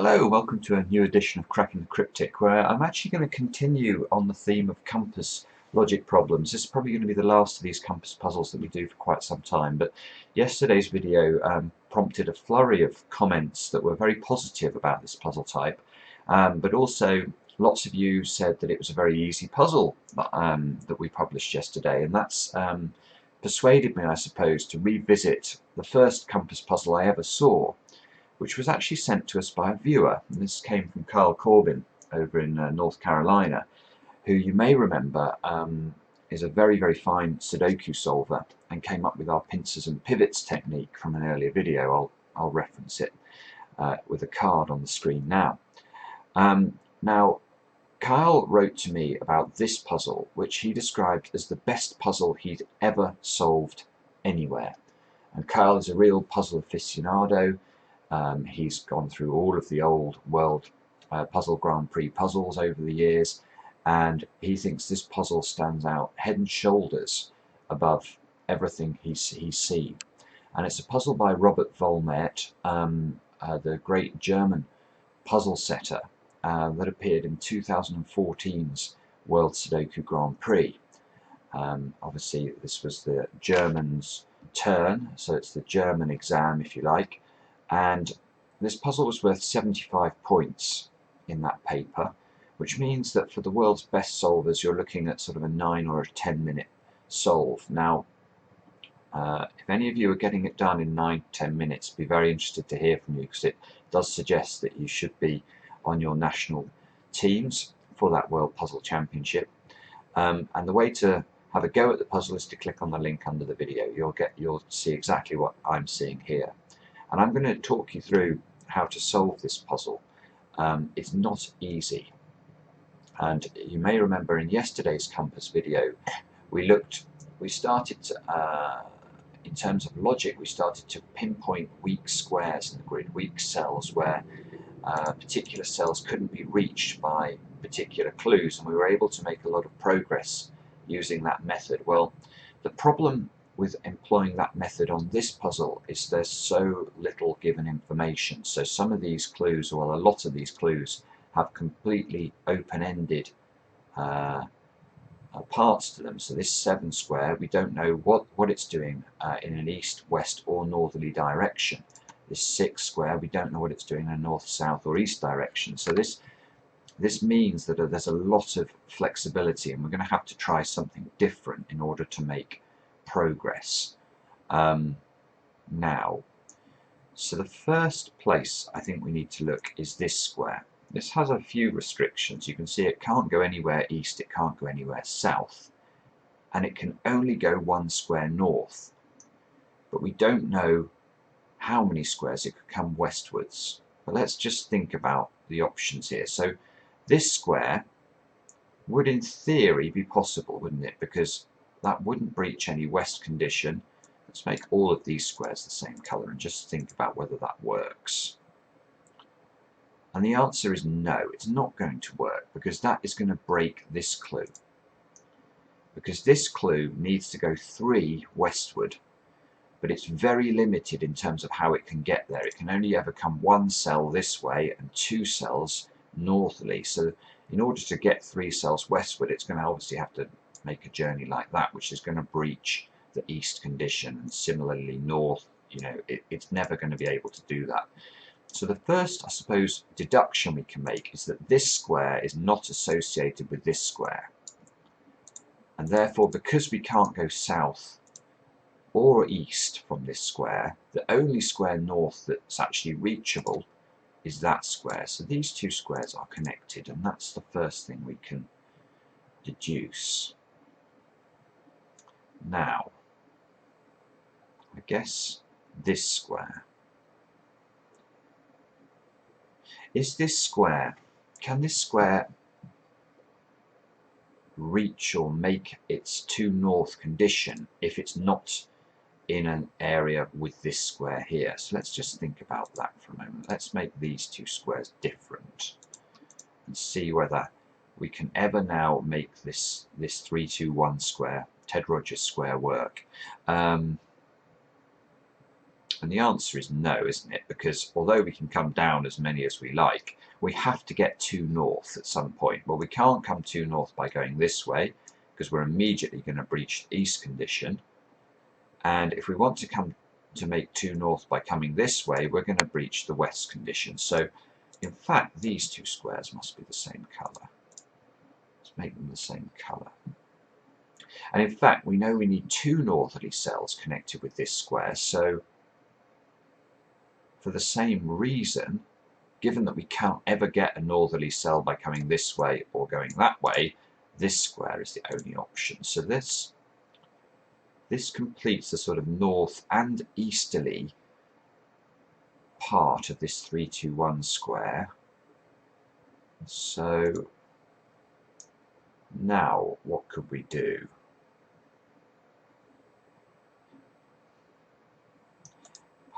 Hello, welcome to a new edition of Cracking the Cryptic, where I'm actually going to continue on the theme of compass logic problems. This is probably going to be the last of these compass puzzles that we do for quite some time, but yesterday's video prompted a flurry of comments that were very positive about this puzzle type, but also lots of you said that it was a very easy puzzle that we published yesterday, and that's persuaded me, I suppose, to revisit the first compass puzzle I ever saw, which was actually sent to us by a viewer. And this came from Carl Corbin over in North Carolina, who you may remember is a very, very fine Sudoku solver and came up with our pincers and pivots technique from an earlier video. I'll reference it with a card on the screen now. Now, Kyle wrote to me about this puzzle, which he described as the best puzzle he'd ever solved anywhere. And Kyle is a real puzzle aficionado. He's gone through all of the old World Puzzle Grand Prix puzzles over the years, and he thinks this puzzle stands out head and shoulders above everything he's seen. And it's a puzzle by Robert Vollmert, the great German puzzle setter that appeared in 2014's World Sudoku Grand Prix. Obviously, this was the Germans' turn, so it's the German exam, if you like. And this puzzle was worth 75 points in that paper, which means that for the world's best solvers you're looking at sort of a 9 or a 10-minute solve. Now, if any of you are getting it done in 9-10 minutes, I'd be very interested to hear from you, because it does suggest that you should be on your national teams for that World Puzzle Championship. And the way to have a go at the puzzle is to click on the link under the video. You'll see exactly what I'm seeing here. And I'm going to talk you through how to solve this puzzle. It's not easy. And you may remember in yesterday's compass video, we started to, in terms of logic, we started to pinpoint weak squares in the grid, weak cells where particular cells couldn't be reached by particular clues, and we were able to make a lot of progress using that method. Well, the problem with employing that method on this puzzle is there's so little given information. So some of these clues, well, a lot of these clues, have completely open-ended parts to them. So this 7 square, we don't know what it's doing in an east, west or northerly direction. This 6 square, we don't know what it's doing in a north, south or east direction. So this means that there's a lot of flexibility, and we're going to have to try something different in order to make progress now. So the first place I think we need to look is this square. This has a few restrictions. You can see it can't go anywhere east, it can't go anywhere south, and it can only go 1 square north. But we don't know how many squares it could come westwards. But let's just think about the options here. So this square would in theory be possible, wouldn't it? Because that wouldn't breach any west condition. Let's make all of these squares the same colour and just think about whether that works. And the answer is no, it's not going to work, because that is going to break this clue. Because this clue needs to go 3 westward, but it's very limited in terms of how it can get there. It can only ever come 1 cell this way and 2 cells northerly. So in order to get 3 cells westward, it's going to obviously have to make a journey like that, which is going to breach the east condition, and similarly north, you know, it's never going to be able to do that. So the first, I suppose, deduction we can make is that this square is not associated with this square, and therefore, because we can't go south or east from this square, the only square north that's actually reachable is that square. So these 2 squares are connected, and that's the first thing we can deduce. Now, I guess this square. Is this square, can this square reach or make its 2 north condition if it's not in an area with this square here? So let's just think about that for a moment. Let's make these 2 squares different and see whether we can ever now make this 3-2-1 square, Ted Rogers square, work. And the answer is no, isn't it? Because although we can come down as many as we like, we have to get to north at some point. Well, we can't come to north by going this way, because we're immediately going to breach the east condition. And if we want to come to make to north by coming this way, we're going to breach the west condition. So in fact, these two squares must be the same colour. Let's make them the same colour. And in fact, we know we need two northerly cells connected with this square. So for the same reason, given that we can't ever get a northerly cell by coming this way or going that way, this square is the only option. So this completes the sort of north and easterly part of this 3-2-1 square. So now what could we do?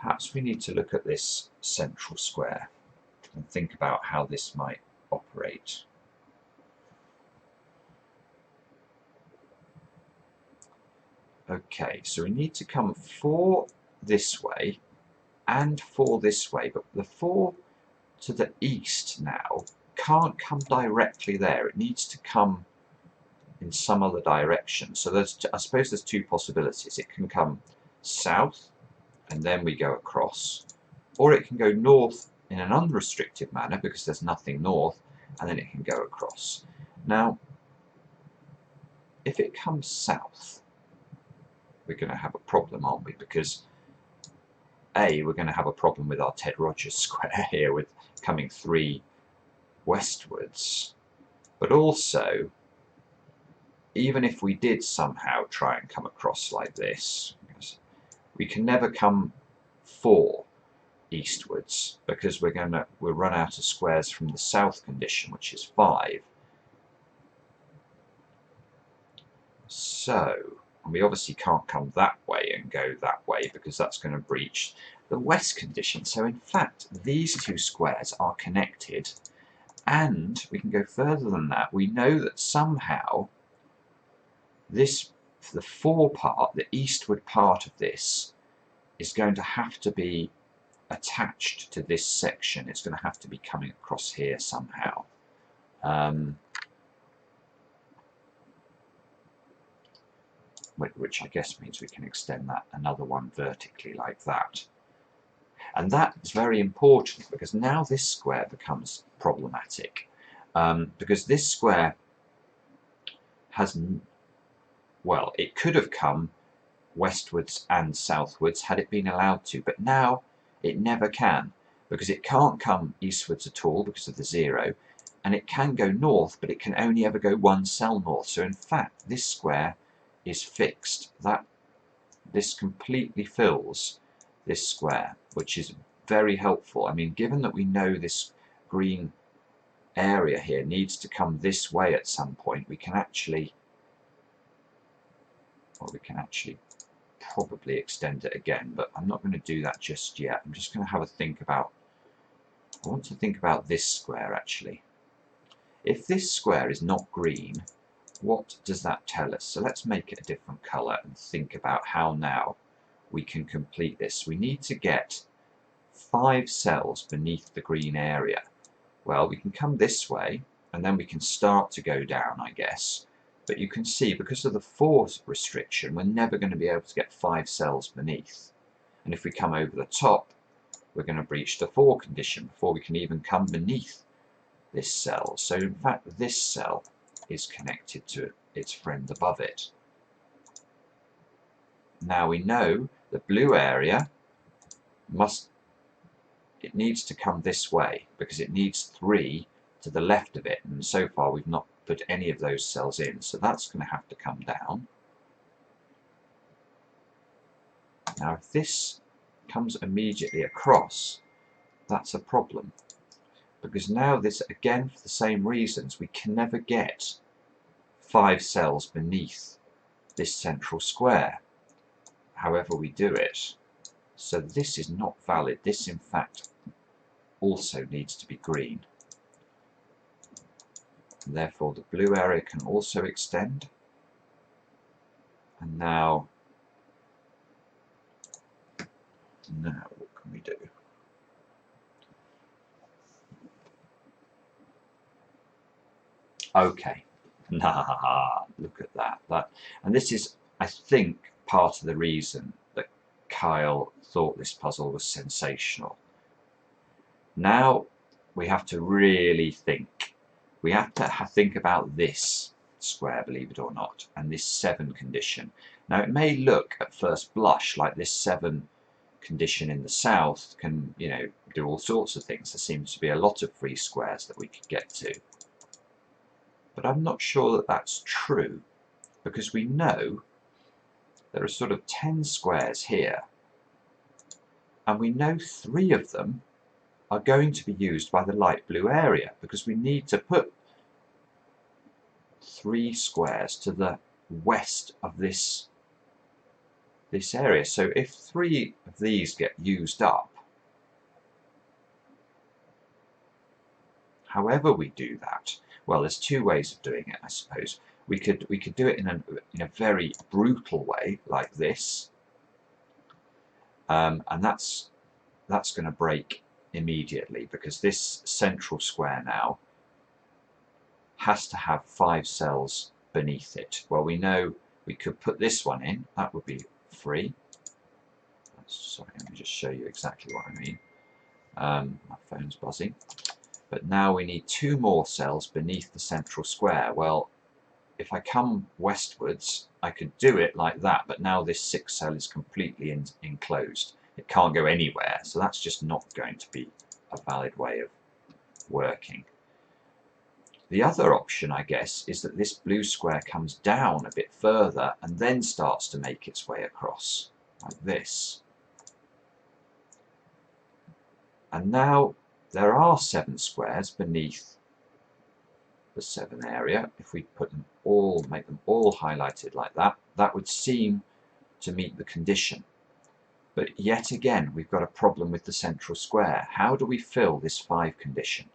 Perhaps we need to look at this central square and think about how this might operate. Okay, so we need to come 4 this way and 4 this way, but the 4 to the east now can't come directly there. It needs to come in some other direction. So I suppose there's 2 possibilities. It can come south and then we go across, or it can go north in an unrestricted manner because there's nothing north, and then it can go across. Now, if it comes south, we're going to have a problem, aren't we? Because we're going to have a problem with our Ted Rogers square here with coming 3 westwards, but also even if we did somehow try and come across like this, we can never come 4 eastwards because we'll run out of squares from the south condition, which is 5. So, and we obviously can't come that way and go that way because that's going to breach the west condition. So in fact, these 2 squares are connected, and we can go further than that. We know that somehow the 4 part, the eastward part of this, is going to have to be attached to this section. It's going to have to be coming across here somehow. Which I guess means we can extend that another one vertically like that. And that is very important because now this square becomes problematic. Because this square has, well, it could have come westwards and southwards had it been allowed to, but now it never can, because it can't come eastwards at all because of the 0, and it can go north, but it can only ever go 1 cell north. So in fact, this square is fixed. This completely fills this square, which is very helpful. I mean, given that we know this green area here needs to come this way at some point, we can actually probably extend it again, but I'm not going to do that just yet. I'm just going to have a think about, I want to think about this square actually. If this square is not green, what does that tell us? So let's make it a different colour and think about how now we can complete this. We need to get 5 cells beneath the green area. Well, we can come this way and then we can start to go down, I guess. But you can see, because of the 4 restriction, we're never going to be able to get 5 cells beneath. And if we come over the top, we're going to breach the 4 condition before we can even come beneath this cell. So in fact, this cell is connected to its friend above it. Now we know the blue area needs to come this way because it needs 3 to the left of it, and so far we've not put any of those cells in, so that's going to have to come down. Now if this comes immediately across, that's a problem, because now this, again for the same reasons, we can never get 5 cells beneath this central square however we do it. So this is not valid. This in fact also needs to be green. And therefore the blue area can also extend. And now Now, what can we do? Okay. Nah, look at that. And this is, I think, part of the reason that Kyle thought this puzzle was sensational. Now we have to really think. We have to think about this square, believe it or not, and this 7 condition. Now it may look at first blush like this 7 condition in the south can, you know, do all sorts of things. There seems to be a lot of free squares that we could get to. But I'm not sure that that's true, because we know there are sort of 10 squares here, and we know 3 of them are going to be used by the light blue area, because we need to put 3 squares to the west of this area. So if 3 of these get used up, however we do that, well, there's 2 ways of doing it, I suppose. We could do it in a very brutal way, like this, and that's going to break immediately, because this central square now has to have 5 cells beneath it. Well, we know we could put this one in, that would be free. Sorry, let me just show you exactly what I mean. My phone's buzzing. But now we need 2 more cells beneath the central square. Well, if I come westwards, I could do it like that, but now this 6 cell is completely enclosed. It can't go anywhere, so that's just not going to be a valid way of working. The other option, I guess, is that this blue square comes down a bit further and then starts to make its way across, like this. And now there are 7 squares beneath the 7 area. If we put them all, make them all highlighted like that, that would seem to meet the condition. But yet again, we've got a problem with the central square. How do we fill this 5 condition?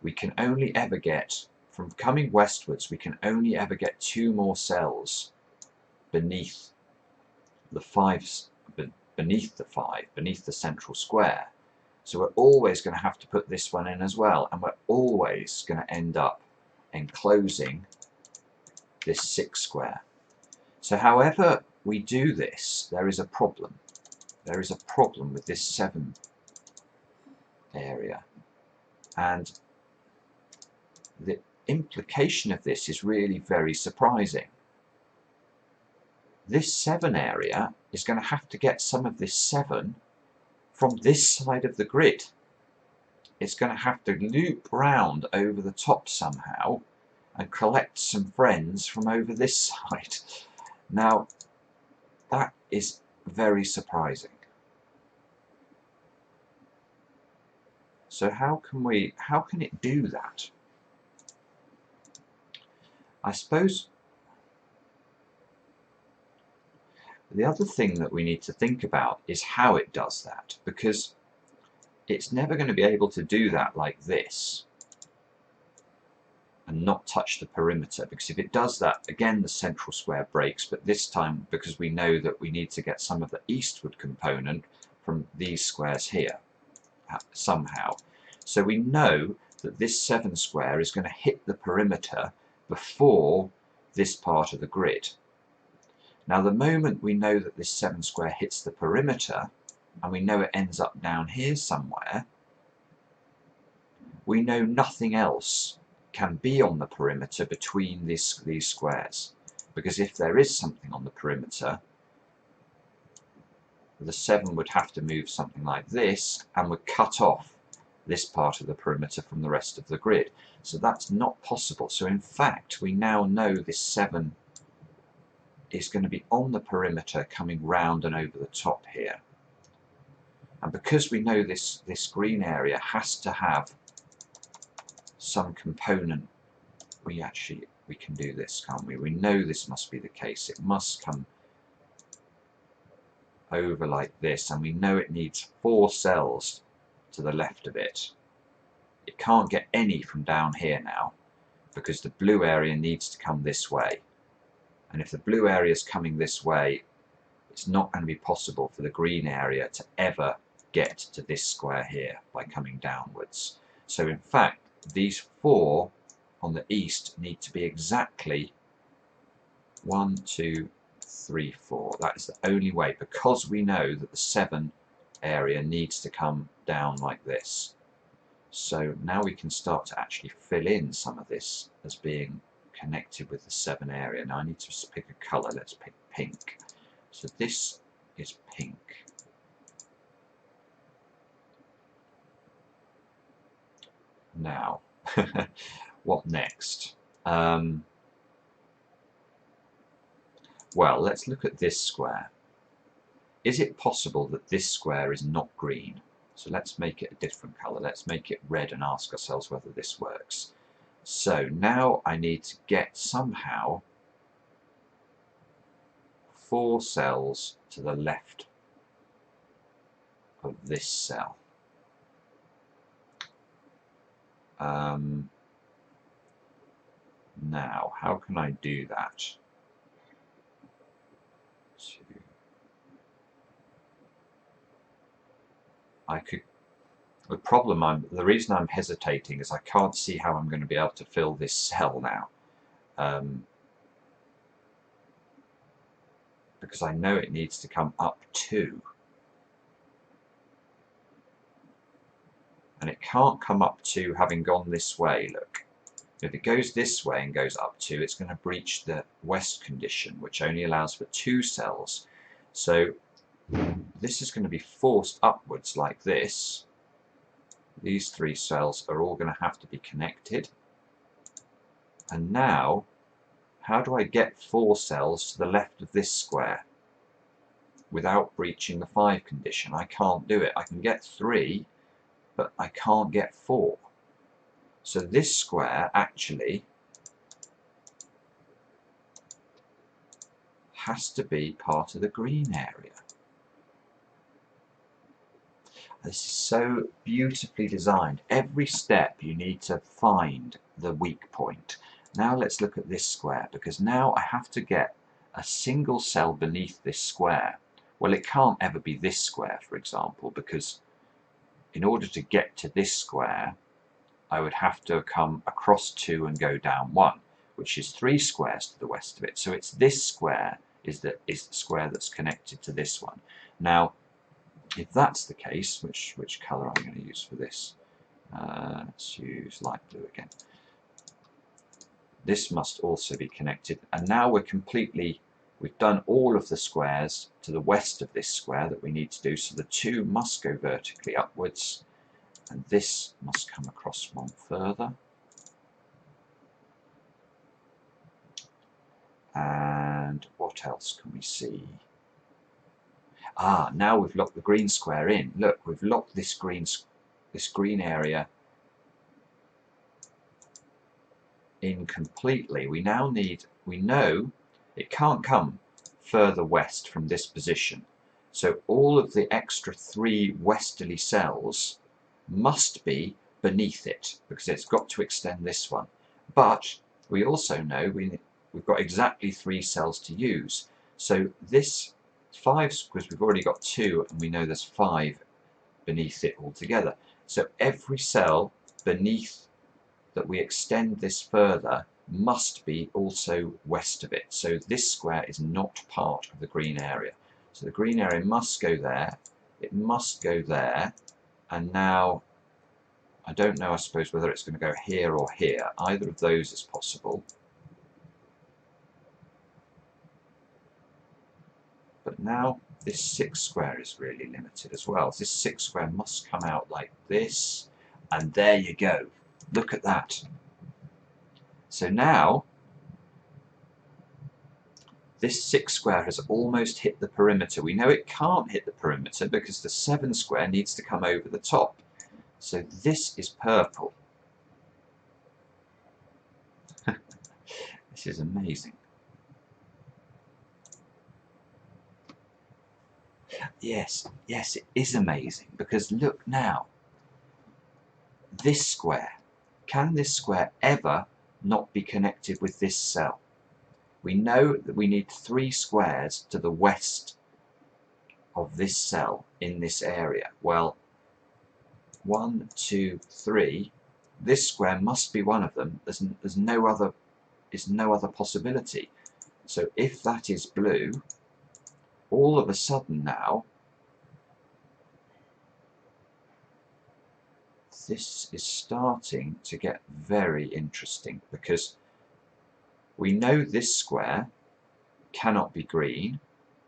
We can only ever get, from coming westwards, we can only ever get 2 more cells beneath the 5, beneath the central square. So we're always going to have to put this one in as well, and we're always going to end up enclosing this 6 square. So however we do this, there is a problem. There is a problem with this 7 area, and the implication of this is really very surprising. This 7 area is going to have to get some of this 7 from this side of the grid. It's going to have to loop round over the top somehow and collect some friends from over this side. Now, that is very surprising. So how can it do that? I suppose the other thing that we need to think about is how it does that, because it's never going to be able to do that like this and not touch the perimeter, because if it does that, again the central square breaks, but this time because we know that we need to get some of the eastward component from these squares here somehow. So we know that this 7 square is going to hit the perimeter before this part of the grid. Now the moment we know that this 7 square hits the perimeter, and we know it ends up down here somewhere, we know nothing else can be on the perimeter between these squares, because if there is something on the perimeter, the 7 would have to move something like this and would cut off this part of the perimeter from the rest of the grid. So that's not possible. So in fact, we now know this 7 is going to be on the perimeter coming round and over the top here. And because we know this green area has to have some component, we can do this, can't we? We know this must be the case. It must come over like this, and we know it needs 4 cells to the left of it. It can't get any from down here now, because the blue area needs to come this way. And if the blue area is coming this way, it's not going to be possible for the green area to ever get to this square here by coming downwards. So in fact, these 4 on the east need to be exactly 1, 2, 3, 4. That is the only way, because we know that the 7 area needs to come down like this. So now we can start to actually fill in some of this as being connected with the 7 area. Now I need to pick a colour. Let's pick pink. So this is pink. Now, what next? Well, let's look at this square. Is it possible that this square is not green? So let's make it a different colour. Let's make it red and ask ourselves whether this works. So now I need to get somehow 4 cells to the left of this cell. Now, how can I do that? The reason I'm hesitating is I can't see how I'm going to be able to fill this cell now. Because I know it needs to come up 2. And it can't come up 2 having gone this way, look. If it goes this way and goes up 2, it's going to breach the west condition, which only allows for 2 cells. So this is going to be forced upwards like this. These 3 cells are all going to have to be connected. And now, how do I get 4 cells to the left of this square without breaching the 5 condition? I can't do it. I can get 3, but I can't get 4. So this square actually has to be part of the green area. This is so beautifully designed. Every step you need to find the weak point. Now let's look at this square, because now I have to get a single cell beneath this square. Well, it can't ever be this square, for example, because in order to get to this square, I would have to come across 2 and go down 1, which is 3 squares to the west of it. So it's this square is the square that's connected to this one. Now, if that's the case, which colour I'm going to use for this? Let's use light blue again. This must also be connected, and now we've done all of the squares to the west of this square that we need to do, so the 2 must go vertically upwards, and this must come across 1 further. And what else can we see? Now we've locked the green square in. Look, we've locked this green area in completely. We know it can't come further west from this position. So all of the extra 3 westerly cells must be beneath it, because it's got to extend this one. But we also know we've got exactly 3 cells to use. So this 5, because we've already got 2 and we know there's 5 beneath it altogether. So every cell beneath that we extend this further must be also west of it. So this square is not part of the green area. So the green area must go there, it must go there, and now I don't know, I suppose, whether it's going to go here or here. Either of those is possible. But now this 6 square is really limited as well. This 6 square must come out like this, and there you go. Look at that. So now this 6 square has almost hit the perimeter. We know it can't hit the perimeter because the 7 square needs to come over the top. So this is purple. This is amazing. Yes, it is amazing, because look now. This square. Can this square ever not be connected with this cell? We know that we need 3 squares to the west of this cell in this area? Well, 1, 2, 3. This square must be one of them. There's no other possibility. So if that is blue, all of a sudden now, this is starting to get very interesting, because we know this square cannot be green,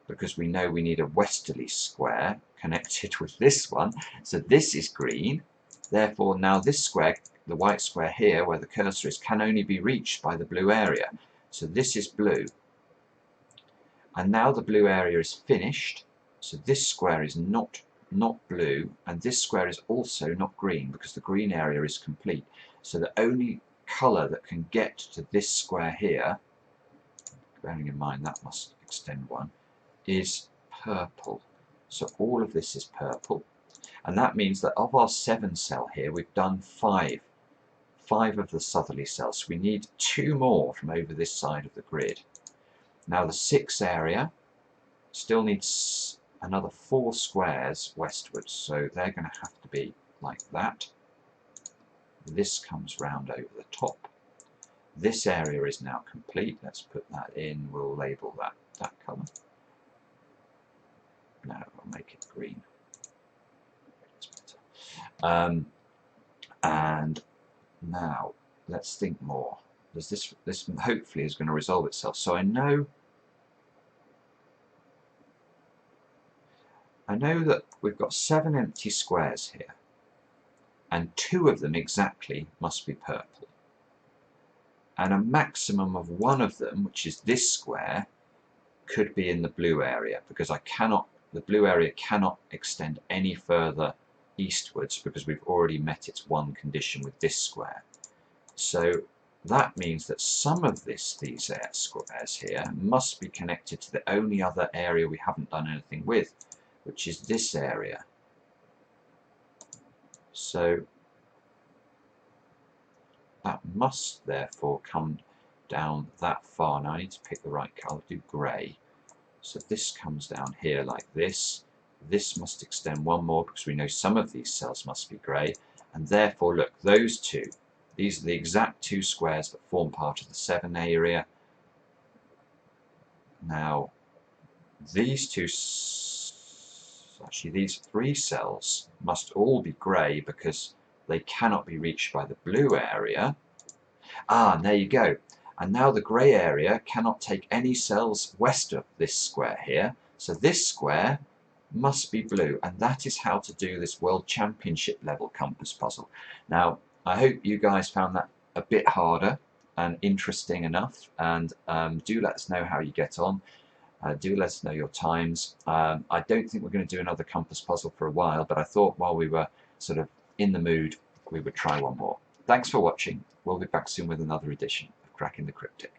because we know we need a westerly square connected with this one. So this is green. Therefore now this square, the white square here where the cursor is, can only be reached by the blue area. So this is blue. And now the blue area is finished. So this square is not blue, and this square is also not green, because the green area is complete. So the only colour that can get to this square here, bearing in mind that must extend 1, is purple. So all of this is purple, and that means that of our 7 cell here, we've done 5 of the southerly cells. So we need 2 more from over this side of the grid. Now the 6 area still needs another 4 squares westwards, so they're going to have to be like that. This comes round over the top. This area is now complete. Let's put that in. We'll label that colour. No, I'll make it green. It's better. And now let's think more. This hopefully is going to resolve itself. So I know that we've got 7 empty squares here, and 2 of them exactly must be purple, and a maximum of 1 of them, which is this square, could be in the blue area, because the blue area cannot extend any further eastwards, because we've already met its 1 condition with this square. So that means that some of these squares here must be connected to the only other area we haven't done anything with, which is this area. So that must therefore come down that far. Now I need to pick the right colour, do grey. So this comes down here like this. This must extend 1 more, because we know some of these cells must be grey, and therefore look, those 2, these are the exact 2 squares that form part of the 7 area. Now these 3 cells must all be grey, because they cannot be reached by the blue area. And there you go. And now the grey area cannot take any cells west of this square here. So this square must be blue, and that is how to do this World Championship level compass puzzle. Now I hope you guys found that a bit harder and interesting enough, and do let us know how you get on. Do let us know your times. I don't think we're going to do another compass puzzle for a while, but I thought while we were sort of in the mood, we would try one more. Thanks for watching. We'll be back soon with another edition of Cracking the Cryptic.